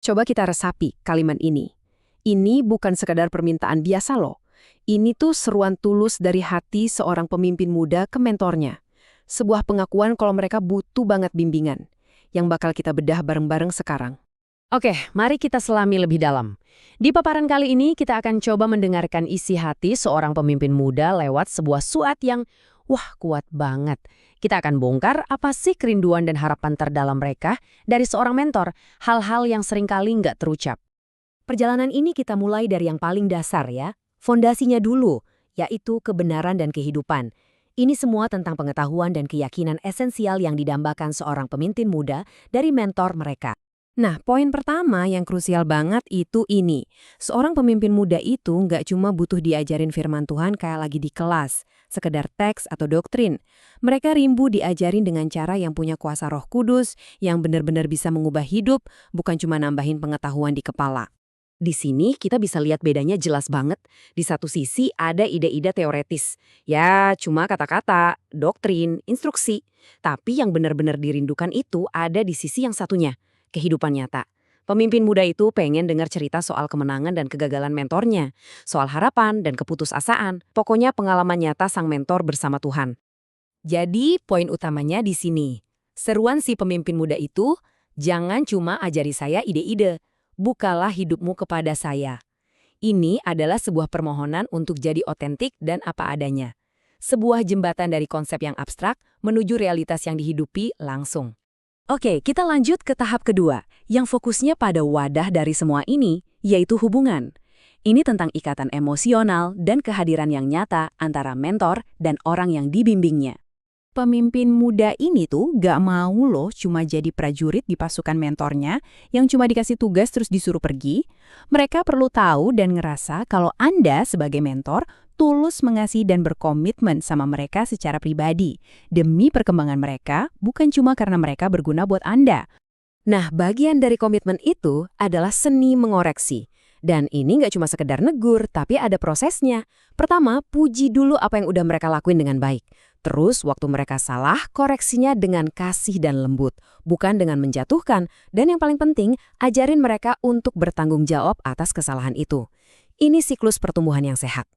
Coba kita resapi kalimat ini. Ini bukan sekadar permintaan biasa loh. Ini tuh seruan tulus dari hati seorang pemimpin muda ke mentornya. Sebuah pengakuan kalau mereka butuh banget bimbingan, yang bakal kita bedah bareng-bareng sekarang. Oke, mari kita selami lebih dalam. Di paparan kali ini kita akan coba mendengarkan isi hati seorang pemimpin muda lewat sebuah suat yang, wah, kuat banget. Kita akan bongkar apa sih kerinduan dan harapan terdalam mereka dari seorang mentor, hal-hal yang seringkali nggak terucap. Perjalanan ini kita mulai dari yang paling dasar ya, fondasinya dulu, yaitu kebenaran dan kehidupan. Ini semua tentang pengetahuan dan keyakinan esensial yang didambakan seorang pemimpin muda dari mentor mereka. Nah, poin pertama yang krusial banget itu ini. Seorang pemimpin muda itu nggak cuma butuh diajarin firman Tuhan kayak lagi di kelas, sekedar teks atau doktrin. Mereka rimbu diajarin dengan cara yang punya kuasa Roh Kudus, yang benar-benar bisa mengubah hidup, bukan cuma nambahin pengetahuan di kepala. Di sini kita bisa lihat bedanya jelas banget. Di satu sisi ada ide-ide teoretis. Ya, cuma kata-kata, doktrin, instruksi. Tapi yang benar-benar dirindukan itu ada di sisi yang satunya, kehidupan nyata. Pemimpin muda itu pengen dengar cerita soal kemenangan dan kegagalan mentornya, soal harapan dan keputusasaan. Pokoknya pengalaman nyata sang mentor bersama Tuhan. Jadi, poin utamanya di sini. Seruan si pemimpin muda itu, jangan cuma ajari saya ide-ide. Bukalah hidupmu kepada saya. Ini adalah sebuah permohonan untuk jadi otentik dan apa adanya. Sebuah jembatan dari konsep yang abstrak menuju realitas yang dihidupi langsung. Oke, kita lanjut ke tahap kedua, yang fokusnya pada wadah dari semua ini, yaitu hubungan. Ini tentang ikatan emosional dan kehadiran yang nyata antara mentor dan orang yang dibimbingnya. Pemimpin muda ini tuh gak mau loh cuma jadi prajurit di pasukan mentornya yang cuma dikasih tugas terus disuruh pergi. Mereka perlu tahu dan ngerasa kalau Anda sebagai mentor tulus mengasihi dan berkomitmen sama mereka secara pribadi. Demi perkembangan mereka, bukan cuma karena mereka berguna buat Anda. Nah, bagian dari komitmen itu adalah seni mengoreksi. Dan ini nggak cuma sekedar negur, tapi ada prosesnya. Pertama, puji dulu apa yang udah mereka lakuin dengan baik. Terus, waktu mereka salah, koreksinya dengan kasih dan lembut, bukan dengan menjatuhkan. Dan yang paling penting, ajarin mereka untuk bertanggung jawab atas kesalahan itu. Ini siklus pertumbuhan yang sehat.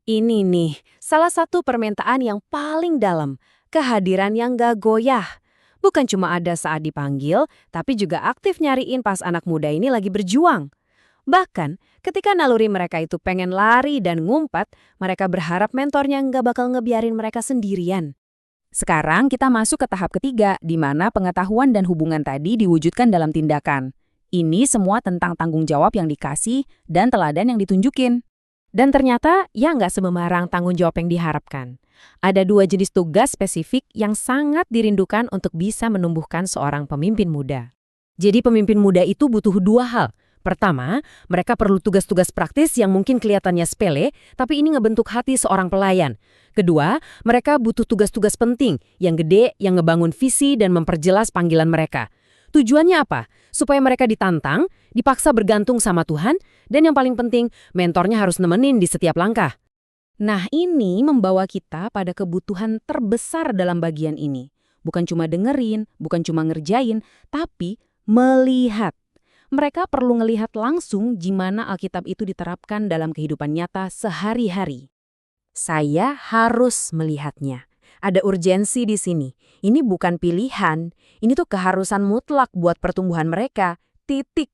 Ini nih, salah satu permintaan yang paling dalam, kehadiran yang nggak goyah. Bukan cuma ada saat dipanggil, tapi juga aktif nyariin pas anak muda ini lagi berjuang. Bahkan, ketika naluri mereka itu pengen lari dan ngumpat, mereka berharap mentornya nggak bakal ngebiarin mereka sendirian. Sekarang kita masuk ke tahap ketiga, di mana pengetahuan dan hubungan tadi diwujudkan dalam tindakan. Ini semua tentang tanggung jawab yang dikasih dan teladan yang ditunjukin. Dan ternyata, ya nggak sememarang tanggung jawab yang diharapkan. Ada dua jenis tugas spesifik yang sangat dirindukan untuk bisa menumbuhkan seorang pemimpin muda. Jadi pemimpin muda itu butuh dua hal. Pertama, mereka perlu tugas-tugas praktis yang mungkin kelihatannya sepele, tapi ini ngebentuk hati seorang pelayan. Kedua, mereka butuh tugas-tugas penting, yang gede, yang ngebangun visi dan memperjelas panggilan mereka. Tujuannya apa? Supaya mereka ditantang, dipaksa bergantung sama Tuhan, dan yang paling penting, mentornya harus nemenin di setiap langkah. Nah, ini membawa kita pada kebutuhan terbesar dalam bagian ini. Bukan cuma dengerin, bukan cuma ngerjain, tapi melihat. Mereka perlu ngelihat langsung gimana Alkitab itu diterapkan dalam kehidupan nyata sehari-hari. Saya harus melihatnya. Ada urgensi di sini. Ini bukan pilihan. Ini tuh keharusan mutlak buat pertumbuhan mereka. Titik.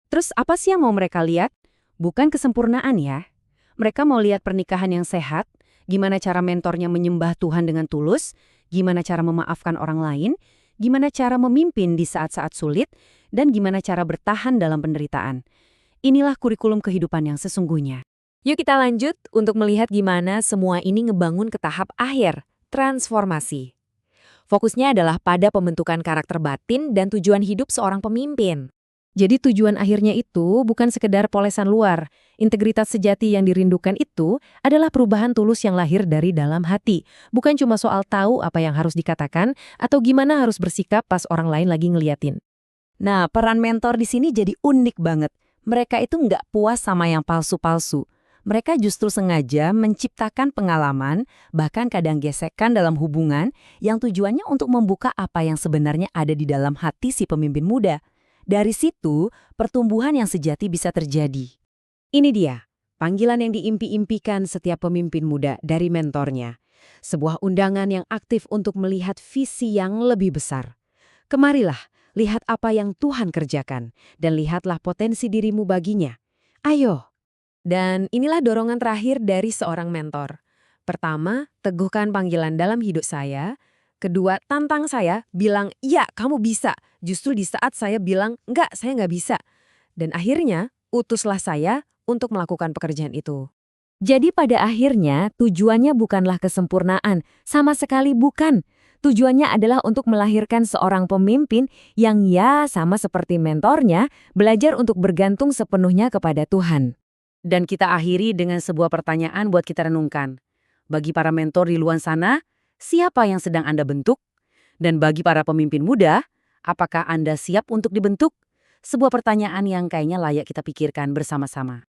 Terus apa sih yang mau mereka lihat? Bukan kesempurnaan ya. Mereka mau lihat pernikahan yang sehat, gimana cara mentornya menyembah Tuhan dengan tulus, gimana cara memaafkan orang lain, gimana cara memimpin di saat-saat sulit, dan gimana cara bertahan dalam penderitaan. Inilah kurikulum kehidupan yang sesungguhnya. Yuk kita lanjut untuk melihat gimana semua ini ngebangun ke tahap akhir, transformasi. Fokusnya adalah pada pembentukan karakter batin dan tujuan hidup seorang pemimpin. Jadi tujuan akhirnya itu bukan sekedar polesan luar. Integritas sejati yang dirindukan itu adalah perubahan tulus yang lahir dari dalam hati. Bukan cuma soal tahu apa yang harus dikatakan atau gimana harus bersikap pas orang lain lagi ngeliatin. Nah, peran mentor di sini jadi unik banget. Mereka itu nggak puas sama yang palsu-palsu. Mereka justru sengaja menciptakan pengalaman, bahkan kadang gesekan dalam hubungan, yang tujuannya untuk membuka apa yang sebenarnya ada di dalam hati si pemimpin muda. Dari situ, pertumbuhan yang sejati bisa terjadi. Ini dia, panggilan yang diimpi-impikan setiap pemimpin muda dari mentornya. Sebuah undangan yang aktif untuk melihat visi yang lebih besar. Kemarilah, lihat apa yang Tuhan kerjakan, dan lihatlah potensi dirimu baginya. Ayo. Dan inilah dorongan terakhir dari seorang mentor. Pertama, teguhkan panggilan dalam hidup saya. Kedua, tantang saya, bilang, ya kamu bisa. Justru di saat saya bilang, enggak, saya nggak bisa. Dan akhirnya, utuslah saya untuk melakukan pekerjaan itu. Jadi pada akhirnya tujuannya bukanlah kesempurnaan, sama sekali bukan. Tujuannya adalah untuk melahirkan seorang pemimpin yang ya sama seperti mentornya, belajar untuk bergantung sepenuhnya kepada Tuhan. Dan kita akhiri dengan sebuah pertanyaan buat kita renungkan. Bagi para mentor di luar sana, siapa yang sedang Anda bentuk? Dan bagi para pemimpin muda, apakah Anda siap untuk dibentuk? Sebuah pertanyaan yang kayaknya layak kita pikirkan bersama-sama.